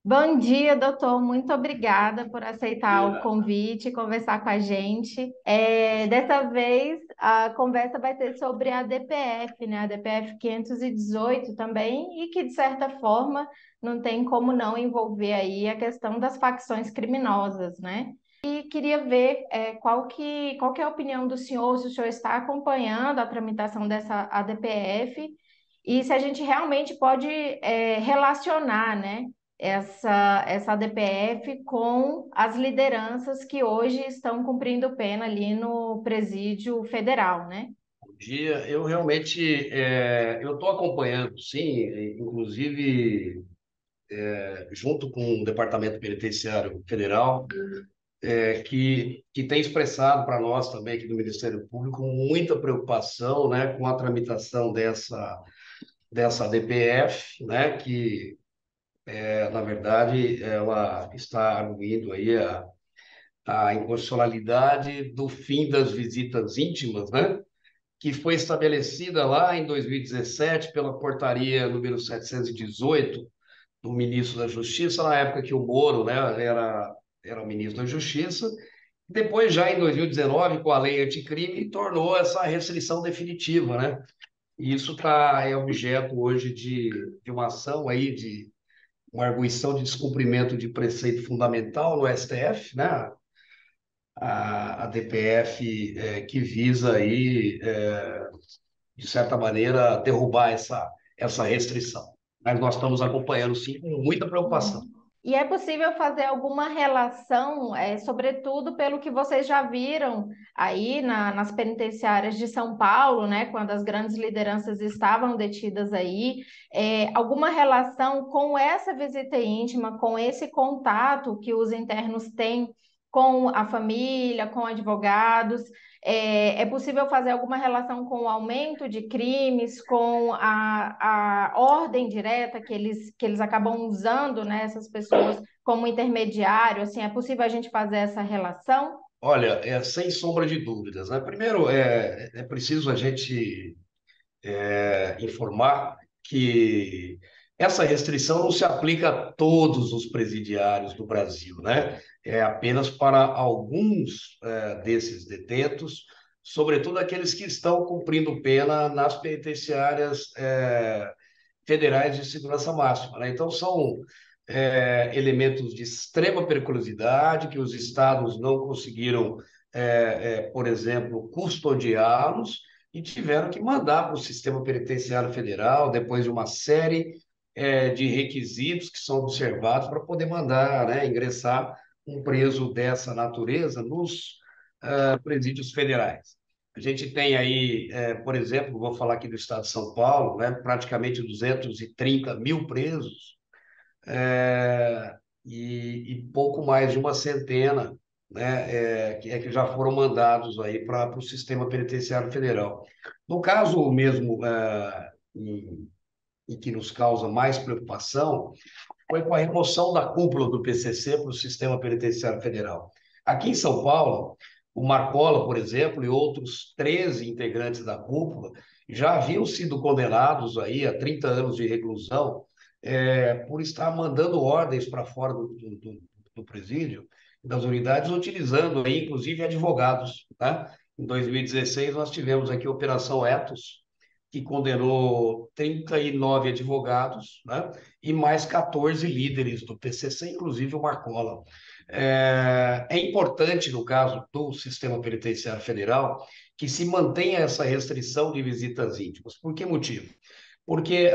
Bom dia, doutor. Muito obrigada por aceitar o convite e conversar com a gente. Dessa vez, a conversa vai ser sobre a DPF, né? A DPF 518 também, e que, de certa forma, não tem como não envolver aí a questão das facções criminosas, né? E queria ver qual que é a opinião do senhor, se o senhor está acompanhando a tramitação dessa ADPF e se a gente realmente pode relacionar, né? Essa ADPF com as lideranças que hoje estão cumprindo pena ali no presídio federal, né? Dia, eu realmente eu estou acompanhando, sim, inclusive junto com o Departamento Penitenciário Federal, que tem expressado para nós também aqui do Ministério Público muita preocupação, né, com a tramitação dessa DPF, né, que na verdade ela está arguindo aí a inconstitucionalidade do fim das visitas íntimas, né? Que foi estabelecida lá em 2017 pela portaria número 718 do ministro da Justiça, na época que o Moro, né, era o ministro da Justiça. Depois, já em 2019, com a lei anticrime, tornou essa restrição definitiva, né? E isso é objeto hoje de uma ação aí de uma arguição de descumprimento de preceito fundamental no STF, né? A DPF que visa aí de certa maneira, derrubar essa restrição. Mas nós estamos acompanhando, sim, com muita preocupação. Uhum. E é possível fazer alguma relação, sobretudo pelo que vocês já viram aí nas penitenciárias de São Paulo, né, quando as grandes lideranças estavam detidas aí, alguma relação com essa visita íntima, com esse contato que os internos têm com a família, com advogados? É possível fazer alguma relação com o aumento de crimes, com a ordem direta que eles acabam usando, né, essas pessoas como intermediário? Assim, é possível a gente fazer essa relação? Olha, sem sombra de dúvidas, né? Primeiro, é preciso a gente informar que essa restrição não se aplica a todos os presidiários do Brasil, né? É apenas para alguns desses detentos, sobretudo aqueles que estão cumprindo pena nas penitenciárias federais de segurança máxima, né? Então, são elementos de extrema periculosidade que os estados não conseguiram, por exemplo, custodiá-los e tiveram que mandar para o sistema penitenciário federal, depois de uma série de requisitos que são observados para poder mandar, né, ingressar um preso dessa natureza nos presídios federais. A gente tem aí, por exemplo, vou falar aqui do estado de São Paulo, né, praticamente 230 mil presos, e pouco mais de uma centena, né, que já foram mandados aí para o sistema penitenciário federal. No caso mesmo, em que nos causa mais preocupação, foi com a remoção da cúpula do PCC para o sistema penitenciário federal. Aqui em São Paulo, o Marcola, por exemplo, e outros 13 integrantes da cúpula já haviam sido condenados aí a 30 anos de reclusão por estar mandando ordens para fora do presídio, das unidades, utilizando aí, inclusive, advogados. Tá? Em 2016, nós tivemos aqui a Operação Etos, que condenou 39 advogados, né? E mais 14 líderes do PCC, inclusive o Marcola. É importante, no caso do sistema penitenciário federal, que se mantenha essa restrição de visitas íntimas. Por que motivo? Porque,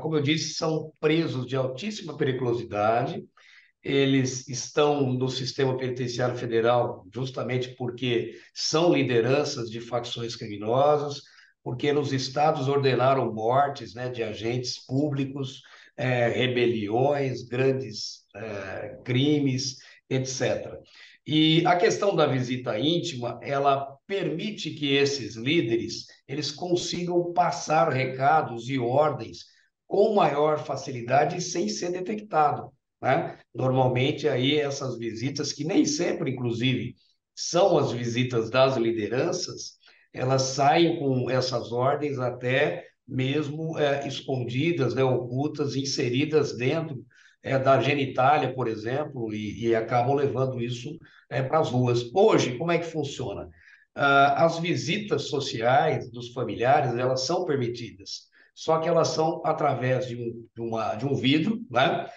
como eu disse, são presos de altíssima periculosidade, eles estão no sistema penitenciário federal justamente porque são lideranças de facções criminosas, porque nos estados ordenaram mortes, né, de agentes públicos, rebeliões, grandes crimes, etc. E a questão da visita íntima, ela permite que esses líderes eles consigam passar recados e ordens com maior facilidade e sem ser detectado, né? Normalmente aí essas visitas, que nem sempre, inclusive, são as visitas das lideranças, elas saem com essas ordens até mesmo escondidas, né, ocultas, inseridas dentro da genitália, por exemplo, e acabam levando isso para as ruas. Hoje, como é que funciona? As visitas sociais dos familiares, elas são permitidas, só que elas são através de um vidro, né?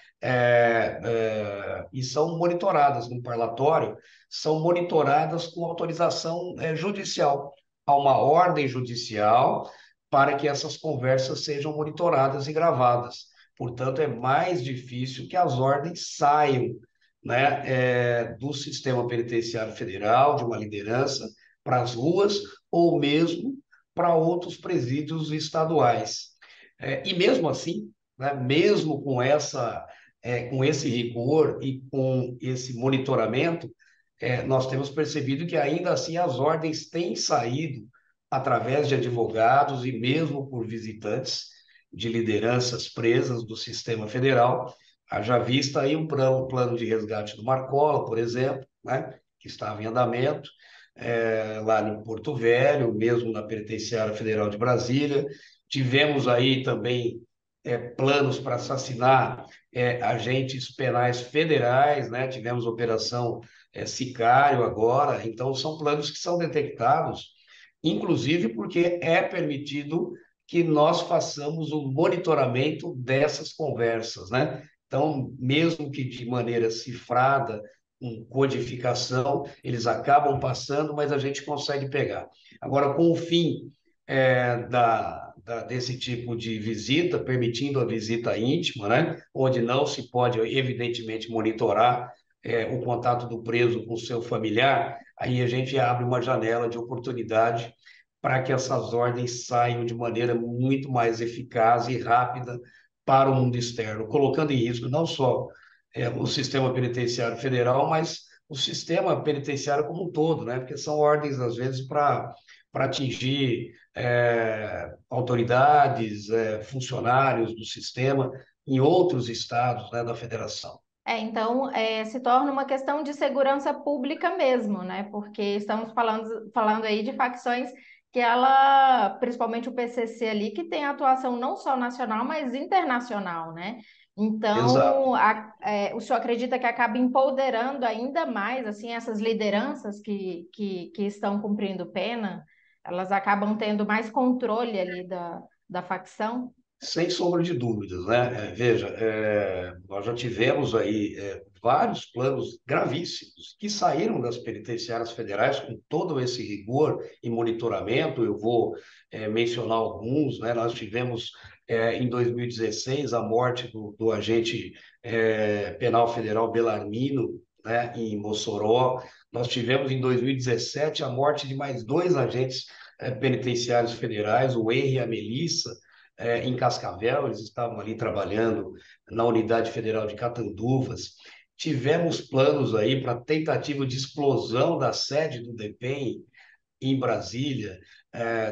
E são monitoradas no parlatório, são monitoradas com autorização judicial. Há uma ordem judicial para que essas conversas sejam monitoradas e gravadas. Portanto, é mais difícil que as ordens saiam, né, do sistema penitenciário federal, de uma liderança, para as ruas ou mesmo para outros presídios estaduais. E mesmo assim, né, mesmo com esse rigor e com esse monitoramento, nós temos percebido que ainda assim as ordens têm saído através de advogados e mesmo por visitantes de lideranças presas do sistema federal. Haja vista aí um plano de resgate do Marcola, por exemplo, né, que estava em andamento, lá em Porto Velho, mesmo na Penitenciária Federal de Brasília. Tivemos aí também planos para assassinar agentes penais federais, né? Tivemos operação Sicário agora, então são planos que são detectados, inclusive porque é permitido que nós façamos o monitoramento dessas conversas, né? Então, mesmo que de maneira cifrada, com codificação, eles acabam passando, mas a gente consegue pegar. Agora, com o fim desse tipo de visita, permitindo a visita íntima, né? Onde não se pode, evidentemente, monitorar o contato do preso com o seu familiar, aí a gente abre uma janela de oportunidade para que essas ordens saiam de maneira muito mais eficaz e rápida para o mundo externo, colocando em risco não só o sistema penitenciário federal, mas o sistema penitenciário como um todo, né? Porque são ordens, às vezes, para atingir autoridades, funcionários do sistema em outros estados, né, da federação. Então, se torna uma questão de segurança pública mesmo, né? Porque estamos falando aí de facções que ela, principalmente o PCC ali, que tem atuação não só nacional, mas internacional, né? Exato. Então, o senhor acredita que acaba empoderando ainda mais, assim, essas lideranças que estão cumprindo pena, elas acabam tendo mais controle ali da facção? Sem sombra de dúvidas, né? Veja, nós já tivemos aí vários planos gravíssimos que saíram das penitenciárias federais com todo esse rigor e monitoramento. Eu vou mencionar alguns, né? Nós tivemos em 2016 a morte do agente penal federal Belarmino, né? Em Mossoró. Nós tivemos em 2017 a morte de mais dois agentes penitenciários federais, o Henry e a Melissa em Cascavel, eles estavam ali trabalhando na Unidade Federal de Catanduvas. Tivemos planos aí para tentativa de explosão da sede do DEPEN em Brasília.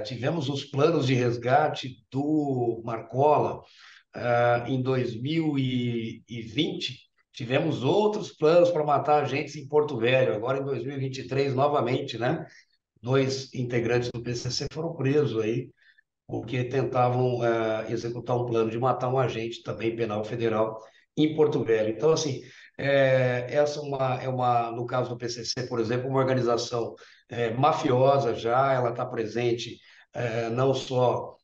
Tivemos os planos de resgate do Marcola em 2020. Tivemos outros planos para matar agentes em Porto Velho, agora em 2023, novamente, né? Dois integrantes do PCC foram presos aí porque tentavam executar um plano de matar um agente também penal federal em Porto Velho. Então, assim, essa no caso do PCC, por exemplo, uma organização mafiosa já, ela está presente não só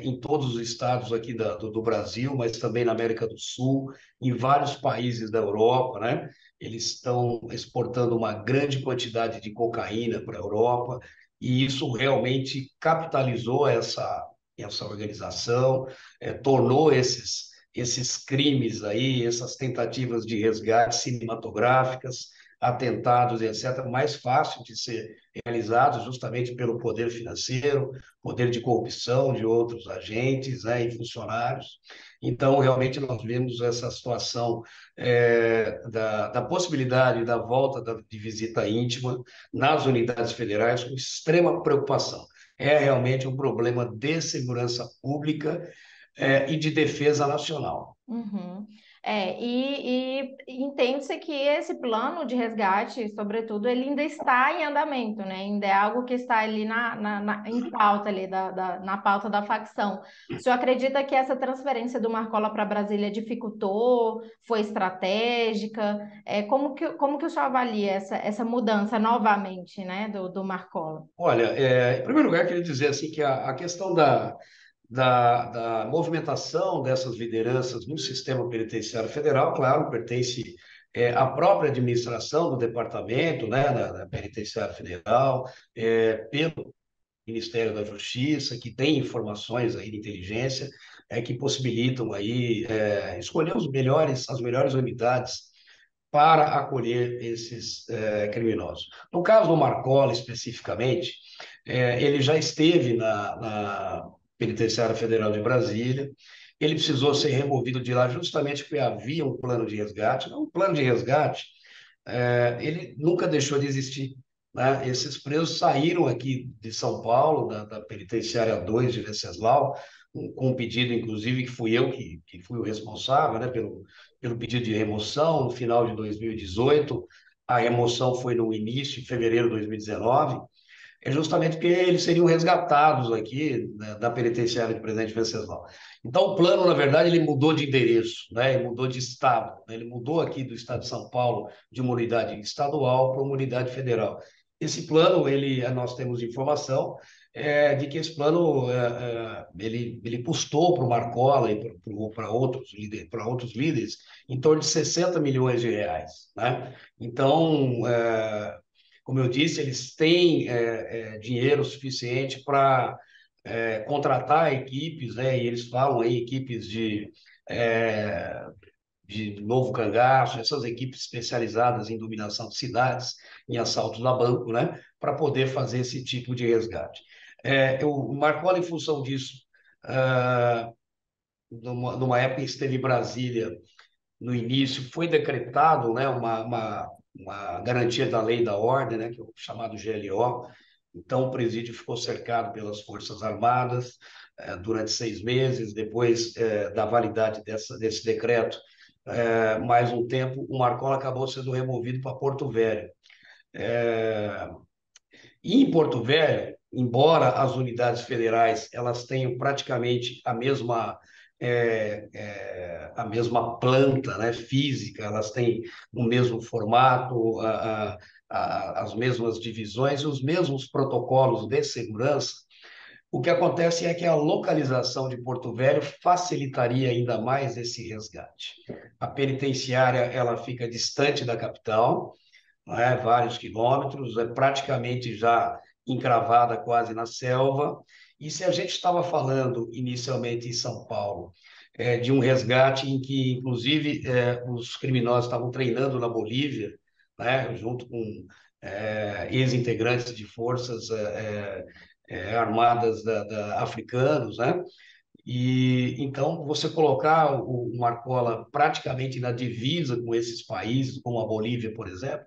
em todos os estados aqui do Brasil, mas também na América do Sul, em vários países da Europa, né? Eles estão exportando uma grande quantidade de cocaína para a Europa, e isso realmente capitalizou essa organização, tornou esses crimes aí, essas tentativas de resgate cinematográficas, atentados, etc., mais fácil de ser realizados justamente pelo poder financeiro, poder de corrupção de outros agentes, né, e funcionários. Então, realmente, nós vemos essa situação da possibilidade da volta de visita íntima nas unidades federais com extrema preocupação. É realmente um problema de segurança pública e de defesa nacional. Uhum. E entende-se que esse plano de resgate, sobretudo, ele ainda está em andamento, né? Ainda é algo que está ali em pauta ali, na pauta da facção. O senhor acredita que essa transferência do Marcola para Brasília dificultou, foi estratégica? Como que o senhor avalia essa mudança novamente, né, do Marcola? Olha, em primeiro lugar, queria dizer assim que a questão da movimentação dessas lideranças no sistema penitenciário federal, claro, pertence à própria administração do departamento, né, da Penitenciária Federal, pelo Ministério da Justiça, que tem informações aí de inteligência, que possibilitam aí escolher as melhores unidades para acolher esses criminosos. No caso do Marcola, especificamente, ele já esteve na Penitenciária Federal de Brasília, ele precisou ser removido de lá justamente porque havia um plano de resgate. Um plano de resgate, ele nunca deixou de existir, né? Esses presos saíram aqui de São Paulo, da Penitenciária 2 de Venceslau, com um pedido, inclusive, que fui eu que fui o responsável, né, pelo pedido de remoção, no final de 2018. A remoção foi no início, em fevereiro de 2019, justamente porque eles seriam resgatados aqui, né, da penitenciária de Presidente Venceslau. Então, o plano, na verdade, ele mudou de endereço, né? Ele mudou de estado, né? Ele mudou aqui do estado de São Paulo de uma unidade estadual para uma unidade federal. Esse plano, nós temos informação de que esse plano ele custou para o Marcola e para outros líderes em torno de 60 milhões de reais, né? Então, como eu disse, eles têm dinheiro suficiente para contratar equipes, né? E eles falam aí equipes é, de Novo Cangaço, essas equipes especializadas em dominação de cidades, em assaltos a banco, né? Para poder fazer esse tipo de resgate. O Marcola, em função disso, ah, numa época em que esteve em Brasília, no início, foi decretado, né, uma garantia da lei e da ordem, né, que é o chamado GLO. Então, o presídio ficou cercado pelas Forças Armadas durante 6 meses. Depois da validade desse decreto, mais um tempo, o Marcola acabou sendo removido para Porto Velho. E em Porto Velho, embora as unidades federais elas tenham praticamente a mesma planta, né, física, elas têm o mesmo formato, as mesmas divisões, os mesmos protocolos de segurança. O que acontece é que a localização de Porto Velho facilitaria ainda mais esse resgate. A penitenciária ela fica distante da capital, não é? Vários quilômetros, é praticamente já encravada quase na selva. E se a gente estava falando inicialmente em São Paulo, de um resgate em que, inclusive, os criminosos estavam treinando na Bolívia, né, junto com ex-integrantes de forças armadas africanos, né? E então você colocar o Marcola praticamente na divisa com esses países, como a Bolívia, por exemplo,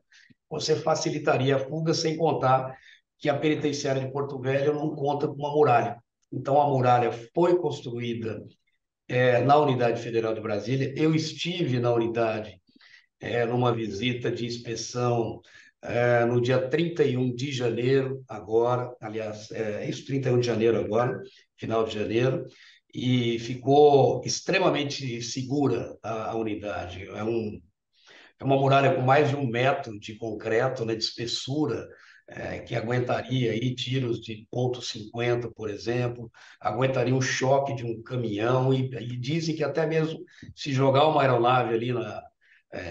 você facilitaria a fuga, sem contar que a penitenciária de Porto Velho não conta com uma muralha. Então, a muralha foi construída na Unidade Federal de Brasília. Eu estive na unidade numa visita de inspeção no dia 31 de janeiro, agora, aliás, isso, 31 de janeiro agora, final de janeiro, e ficou extremamente segura a unidade. É uma muralha com mais de 1 metro de concreto, né, de espessura, que aguentaria aí tiros de ponto .50, por exemplo, aguentaria um choque de um caminhão, e dizem que até mesmo se jogar uma aeronave ali,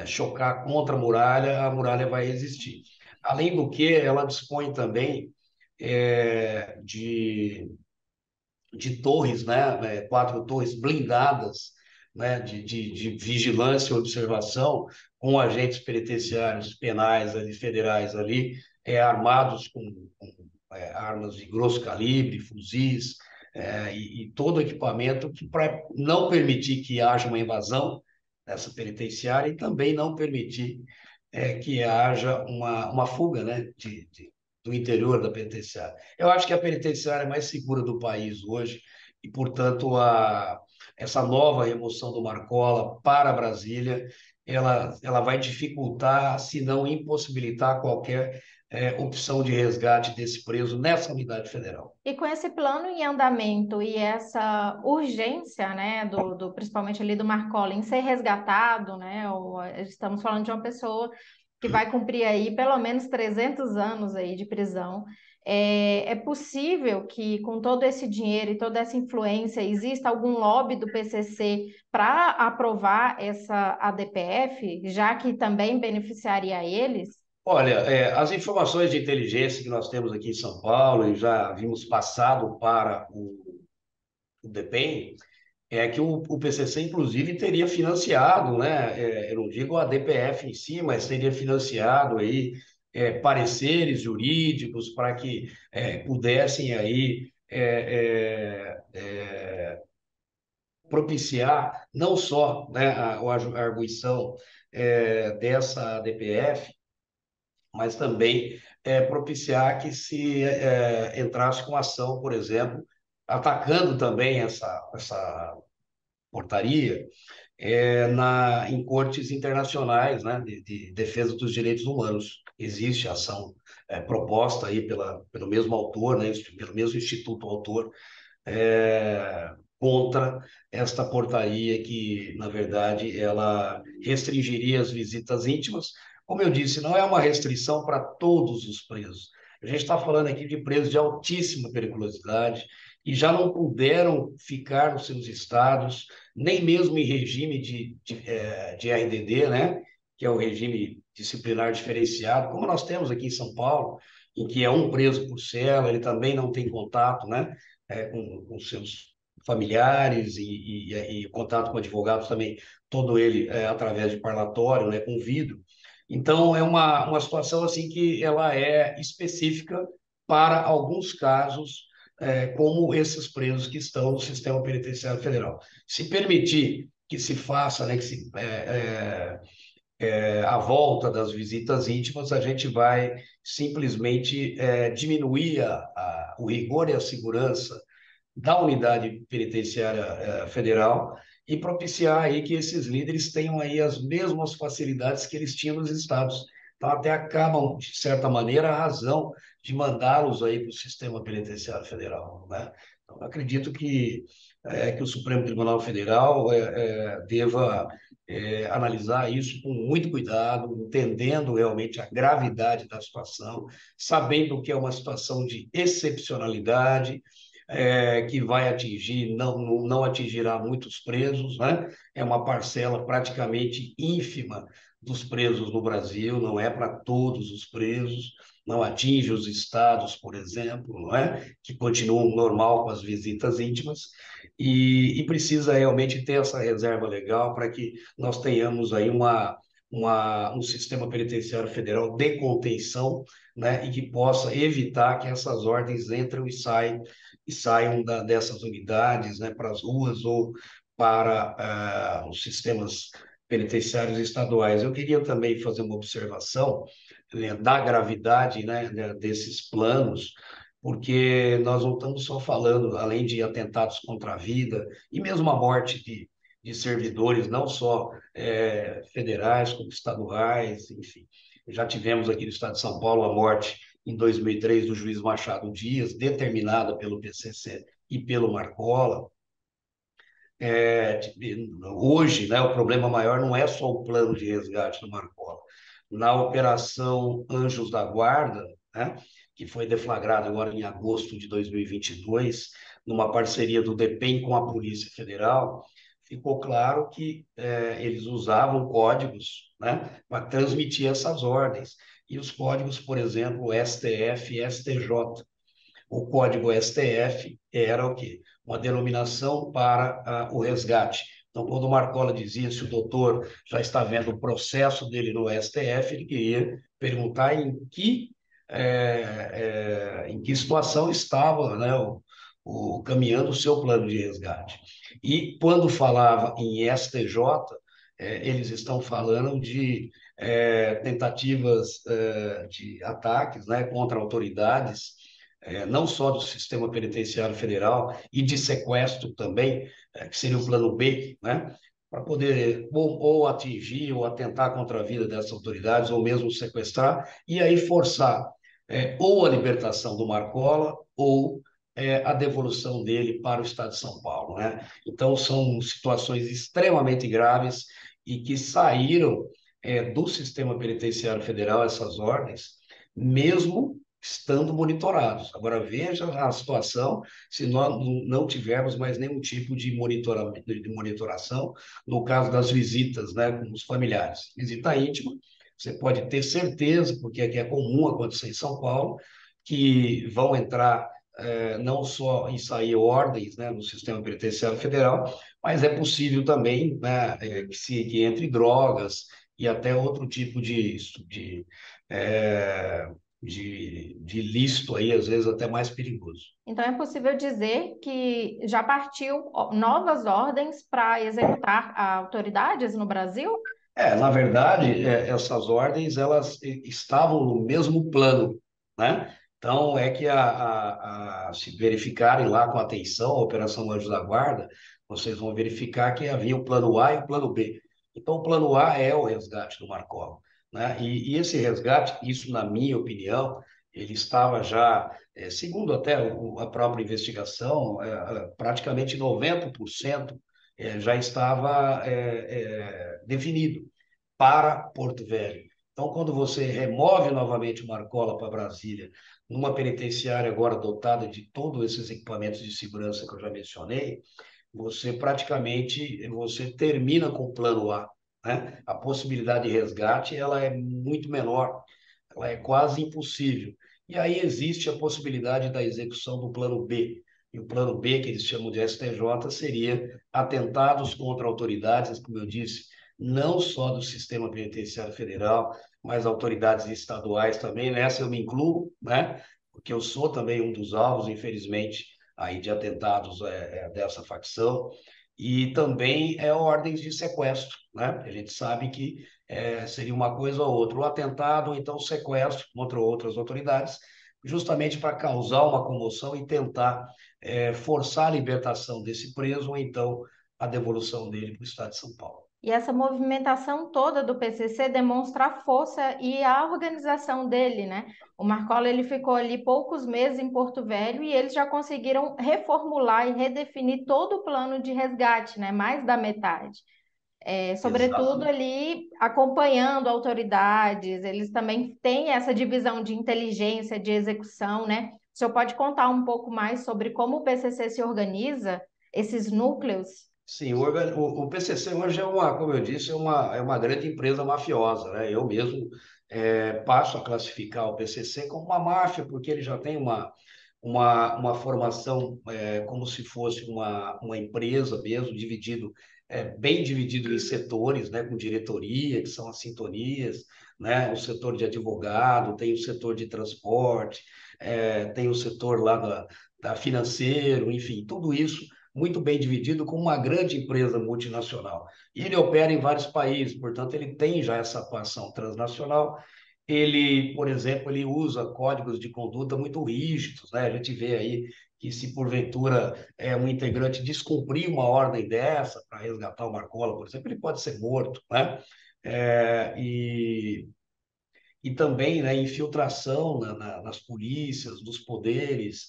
chocar contra a muralha vai existir. Além do que, ela dispõe também de torres, né, 4 torres blindadas, né, de vigilância e observação, com agentes penitenciários penais ali, federais ali, armados com armas de grosso calibre, fuzis, e todo equipamento que para não permitir que haja uma invasão nessa penitenciária e também não permitir que haja uma fuga, né, do interior da penitenciária. Eu acho que a penitenciária mais segura do país hoje e, portanto, essa nova remoção do Marcola para Brasília, ela vai dificultar, se não impossibilitar qualquer opção de resgate desse preso nessa unidade federal. E com esse plano em andamento e essa urgência, né, principalmente ali do Marcola em ser resgatado, né, estamos falando de uma pessoa que vai cumprir aí pelo menos 300 anos aí de prisão. É possível que com todo esse dinheiro e toda essa influência exista algum lobby do PCC para aprovar essa ADPF, já que também beneficiaria eles? Olha, as informações de inteligência que nós temos aqui em São Paulo e já vimos passado para o DEPEN, é que o PCC, inclusive, teria financiado, né? Eu não digo a DPF em si, mas teria financiado aí pareceres jurídicos para que pudessem aí propiciar não só, né, a arguição dessa DPF, mas também propiciar que se entrasse com ação, por exemplo, atacando também essa portaria em cortes internacionais, né, de defesa dos direitos humanos. Existe ação proposta aí pelo mesmo autor, né, pelo mesmo instituto autor, contra esta portaria que, na verdade, ela restringiria as visitas íntimas. Como eu disse, não é uma restrição para todos os presos. A gente está falando aqui de presos de altíssima periculosidade e já não puderam ficar nos seus estados, nem mesmo em regime de RDD, né? Que é o regime disciplinar diferenciado, como nós temos aqui em São Paulo, em que é um preso por cela, ele também não tem contato, né? Com seus familiares e contato com advogados também, todo ele através de parlatório, né, com vidro. Então, é uma situação assim que ela é específica para alguns casos, como esses presos que estão no sistema penitenciário federal. Se permitir que se faça, né, que se, a volta das visitas íntimas, a gente vai simplesmente diminuir o rigor e a segurança da unidade penitenciária federal e propiciar aí que esses líderes tenham aí as mesmas facilidades que eles tinham nos estados. Então, até acabam, de certa maneira, a razão de mandá-los aí para o sistema penitenciário federal, né? Então, acredito que o Supremo Tribunal Federal deva analisar isso com muito cuidado, entendendo realmente a gravidade da situação, sabendo que é uma situação de excepcionalidade, que vai atingir, não atingirá muitos presos, né? É uma parcela praticamente ínfima dos presos no Brasil, não é para todos os presos, não atinge os estados, por exemplo, não é? Que continuam normal com as visitas íntimas, e precisa realmente ter essa reserva legal para que nós tenhamos aí um sistema penitenciário federal de contenção, né, e que possa evitar que essas ordens entrem e saiam dessas unidades, né, para as ruas ou para os sistemas penitenciários estaduais. Eu queria também fazer uma observação, né, da gravidade, né, desses planos, porque nós não estamos só falando, além de atentados contra a vida e mesmo a morte de servidores, não só federais, como estaduais, enfim. Já tivemos aqui no estado de São Paulo a morte em 2003 do juiz Machado Dias, determinada pelo PCC e pelo Marcola. Hoje, né, o problema maior não é só o plano de resgate do Marcola. Na Operação Anjos da Guarda, né, que foi deflagrada agora em agosto de 2022, numa parceria do DEPEN com a Polícia Federal, ficou claro que eles usavam códigos, né, para transmitir essas ordens. E os códigos, por exemplo, STF e STJ. O código STF era o quê? Uma denominação para o resgate. Então, quando o Marcola dizia se o doutor já está vendo o processo dele no STF, ele queria perguntar em que situação estava, né, caminhando o seu plano de resgate. E quando falava em STJ, eles estão falando de tentativas de ataques, né, contra autoridades não só do sistema penitenciário federal e de sequestro também, que seria o plano B, né? Para poder ou atingir ou atentar contra a vida dessas autoridades, ou mesmo sequestrar, e aí forçar ou a libertação do Marcola ou a devolução dele para o Estado de São Paulo, né? Então, são situações extremamente graves e que saíram do sistema penitenciário federal, essas ordens, mesmo estando monitorados. Agora, veja a situação se nós não tivermos mais nenhum tipo de monitoração, no caso das visitas, né, com os familiares. Visita íntima, você pode ter certeza, porque aqui é comum acontecer em São Paulo, que vão entrar não só em sair ordens, né, no sistema penitenciário federal, mas é possível também, né, que entre drogas e até outro tipo é, de ilícito aí, às vezes até mais perigoso. Então, é possível dizer que já partiu novas ordens para executar autoridades no Brasil? Na verdade, essas ordens elas estavam no mesmo plano, né? Então, é que se verificarem lá com atenção a Operação Anjos da Guarda, vocês vão verificar que havia o plano A e o plano B. Então, o plano A é o resgate do Marcelo, né? E esse resgate, isso na minha opinião, ele estava já, segundo até a própria investigação, praticamente 90% já estava definido para Porto Velho. Então, quando você remove novamente o Marcola para Brasília, numa penitenciária agora dotada de todos esses equipamentos de segurança que eu já mencionei, você praticamente você termina com o plano A, né? A possibilidade de resgate ela é muito menor, ela é quase impossível. E aí existe a possibilidade da execução do plano B. E o plano B, que eles chamam de STJ, seria atentados contra autoridades, como eu disse, não só do sistema penitenciário federal, mas autoridades estaduais também. Nessa eu me incluo, né? Porque eu sou também um dos alvos, infelizmente, aí de atentados dessa facção. E também ordens de sequestro, né? A gente sabe que seria uma coisa ou outra, o atentado ou então o sequestro contra outras autoridades, justamente para causar uma comoção e tentar forçar a libertação desse preso ou então a devolução dele para o Estado de São Paulo. E essa movimentação toda do PCC demonstra a força e a organização dele, né? O Marcola ele ficou ali poucos meses em Porto Velho e eles já conseguiram reformular e redefinir todo o plano de resgate, né? Mais da metade. Sobretudo Exatamente. ali acompanhando autoridades, eles também têm essa divisão de inteligência, de execução, né? O senhor pode contar um pouco mais sobre como o PCC se organiza, esses núcleos? Sim, o PCC hoje como eu disse, é uma grande empresa mafiosa, né? Eu mesmo passo a classificar o PCC como uma máfia, porque ele já tem uma formação como se fosse uma empresa mesmo, bem dividido em setores, né? Com diretoria, que são as sintonias, né? O setor de advogado, tem o setor de transporte, tem o setor lá da financeiro, enfim, tudo isso muito bem dividido com uma grande empresa multinacional. E ele opera em vários países, portanto, ele tem já essa atuação transnacional. Ele, por exemplo, ele usa códigos de conduta muito rígidos, né? A gente vê aí que se porventura um integrante descumprir uma ordem dessa para resgatar o Marcola, por exemplo, ele pode ser morto, né? É, e e também, né, infiltração nas polícias, nos poderes,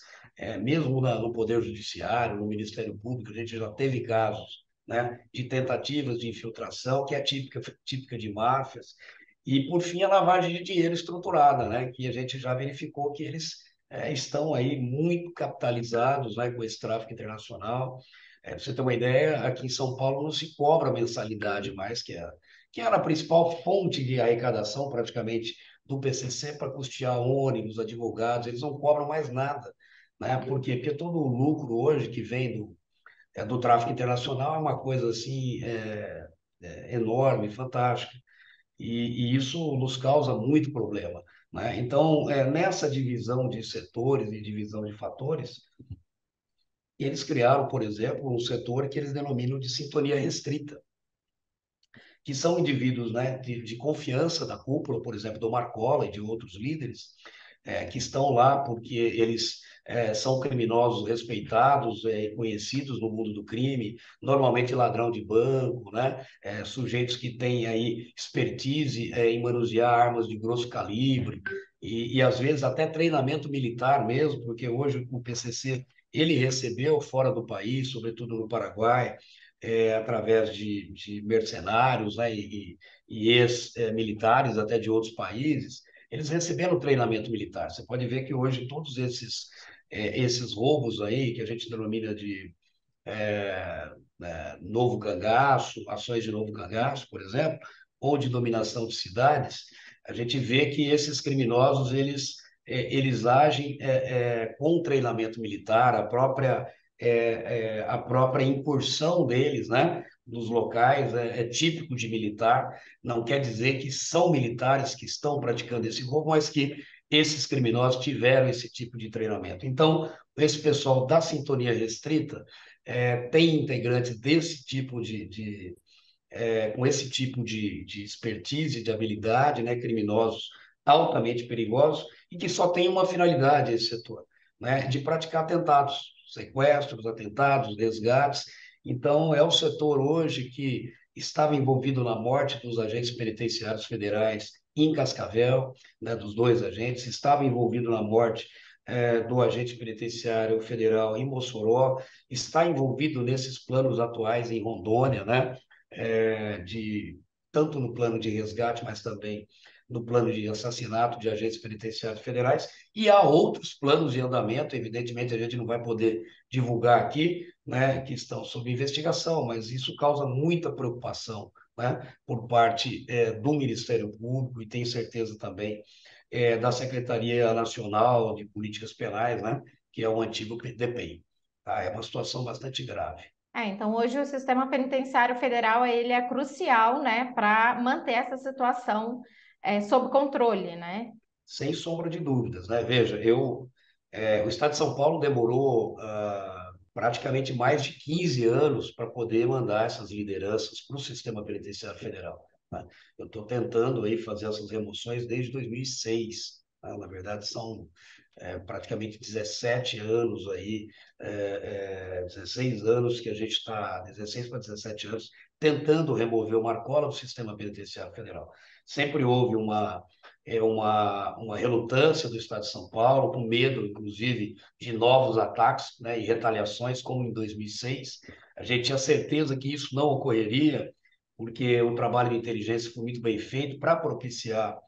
mesmo no Poder Judiciário, no Ministério Público, a gente já teve casos, né, de tentativas de infiltração, que é típica de máfias, e, por fim, a lavagem de dinheiro estruturada, né, que a gente já verificou que eles estão aí muito capitalizados, né, com esse tráfico internacional. Para você ter uma ideia, aqui em São Paulo não se cobra mensalidade mais, que era a principal fonte de arrecadação, praticamente, do PCC para custear ônibus, advogados, eles não cobram mais nada, né? Por quê? Porque todo o lucro hoje que vem do tráfico internacional é uma coisa assim enorme, fantástica, e isso nos causa muito problema, né? Então, nessa divisão de setores e divisão de fatores, eles criaram, por exemplo, um setor que eles denominam de sintonia restrita, que são indivíduos, né, de confiança da cúpula, por exemplo, do Marcola e de outros líderes, que estão lá porque eles são criminosos respeitados e conhecidos no mundo do crime, normalmente ladrão de banco, né? Sujeitos que têm aí expertise em manusear armas de grosso calibre e às vezes até treinamento militar mesmo, porque hoje o PCC ele recebeu fora do país, sobretudo no Paraguai, através de mercenários, né, e ex-militares até de outros países, eles receberam treinamento militar. Você pode ver que hoje todos esses roubos aí, que a gente denomina de novo cangaço, ações de novo cangaço, por exemplo, ou de dominação de cidades, a gente vê que esses criminosos, eles agem com treinamento militar, a própria incursão deles, né, nos locais é típico de militar, não quer dizer que são militares que estão praticando esse roubo, mas que esses criminosos tiveram esse tipo de treinamento. Então, esse pessoal da sintonia restrita tem integrantes desse tipo com esse tipo de expertise, de habilidade, né, criminosos altamente perigosos e que só tem uma finalidade esse setor, né, de praticar atentados, sequestros, atentados, resgates. Então, é o setor hoje que estava envolvido na morte dos agentes penitenciários federais em Cascavel, né, dos dois agentes, estava envolvido na morte do agente penitenciário federal em Mossoró, está envolvido nesses planos atuais em Rondônia, né? Tanto no plano de resgate, mas também no plano de assassinato de agentes penitenciários federais, e há outros planos de andamento, evidentemente a gente não vai poder divulgar aqui, né, que estão sob investigação, mas isso causa muita preocupação, né, por parte do Ministério Público e tenho certeza também da Secretaria Nacional de Políticas Penais, né, que é o antigo DPI. Tá? É uma situação bastante grave. Então hoje o sistema penitenciário federal ele é crucial, né, para manter essa situação sob controle, né? Sem sombra de dúvidas, né? Veja, o Estado de São Paulo demorou praticamente mais de 15 anos para poder mandar essas lideranças para o sistema penitenciário federal. Né? Eu estou tentando aí fazer essas remoções desde 2006. Né? Na verdade, são praticamente 17 anos aí, 16 anos que a gente está, 16 para 17 anos, tentando remover o Marcola do sistema penitenciário federal. Sempre houve uma relutância do Estado de São Paulo, com medo, inclusive, de novos ataques, né, e retaliações, como em 2006. A gente tinha certeza que isso não ocorreria, porque o trabalho de inteligência foi muito bem feito para propiciar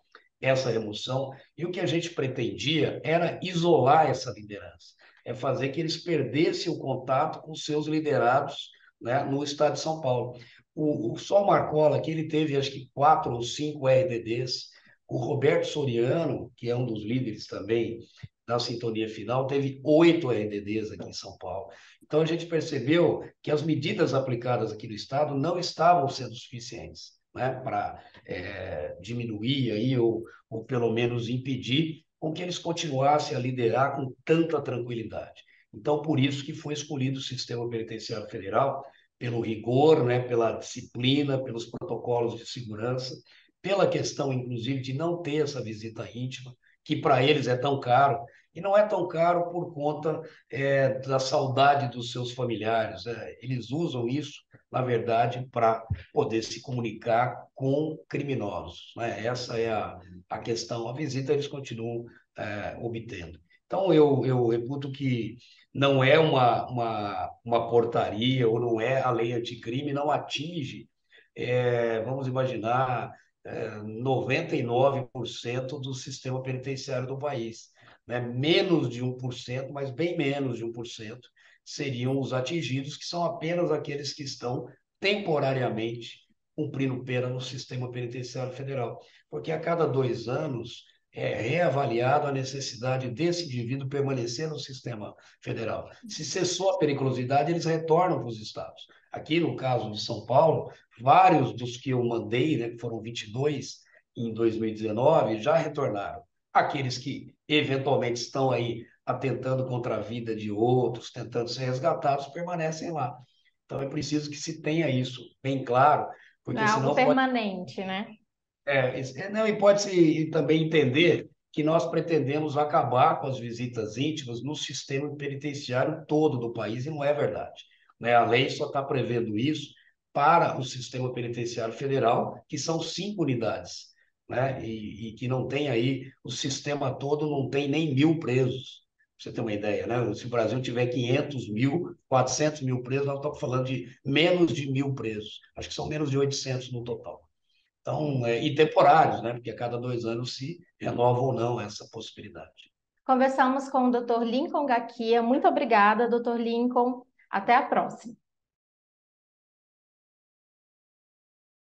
essa remoção, e o que a gente pretendia era isolar essa liderança, fazer que eles perdessem o contato com seus liderados, né, no Estado de São Paulo. Só o Marcola, que ele teve acho que 4 ou 5 RDDs, o Roberto Soriano, que é um dos líderes também da Sintonia Final, teve 8 RDDs aqui em São Paulo. Então a gente percebeu que as medidas aplicadas aqui no Estado não estavam sendo suficientes, né, para diminuir aí, ou pelo menos impedir com que eles continuassem a liderar com tanta tranquilidade. Então, por isso que foi escolhido o Sistema Penitenciário Federal, pelo rigor, né, pela disciplina, pelos protocolos de segurança, pela questão, inclusive, de não ter essa visita íntima, que para eles é tão caro, e não é tão caro por conta da saudade dos seus familiares. Eles usam isso, na verdade, para poder se comunicar com criminosos. Né? Essa é a questão. A visita eles continuam obtendo. Então, eu reputo que não é uma portaria ou não é a lei anticrime, não atinge, vamos imaginar, 99% do sistema penitenciário do país. Né? Menos de 1%, mas bem menos de 1%, seriam os atingidos, que são apenas aqueles que estão temporariamente cumprindo pena no sistema penitenciário federal. Porque a cada 2 anos é reavaliado a necessidade desse indivíduo permanecer no sistema federal. Se cessou a periculosidade, eles retornam para os estados. Aqui, no caso de São Paulo, vários dos que eu mandei, né, que foram 22 em 2019, já retornaram. Aqueles que eventualmente estão aí atentando contra a vida de outros, tentando ser resgatados, permanecem lá. Então é preciso que se tenha isso bem claro, Não é porque algo senão pode permanente, né? não, e pode-se também entender que nós pretendemos acabar com as visitas íntimas no sistema penitenciário todo do país, e não é verdade, né? A lei só está prevendo isso para o sistema penitenciário federal, que são 5 unidades, né? E que não tem aí, o sistema todo não tem nem 1.000 presos. Pra você ter uma ideia, né? Se o Brasil tiver 500 mil, 400 mil presos, nós estamos falando de menos de 1.000 presos. Acho que são menos de 800 no total. Então, e temporários, né? Porque a cada 2 anos se renova ou não essa possibilidade. Conversamos com o Dr. Lincoln Gaquia. Muito obrigada, Dr. Lincoln. Até a próxima.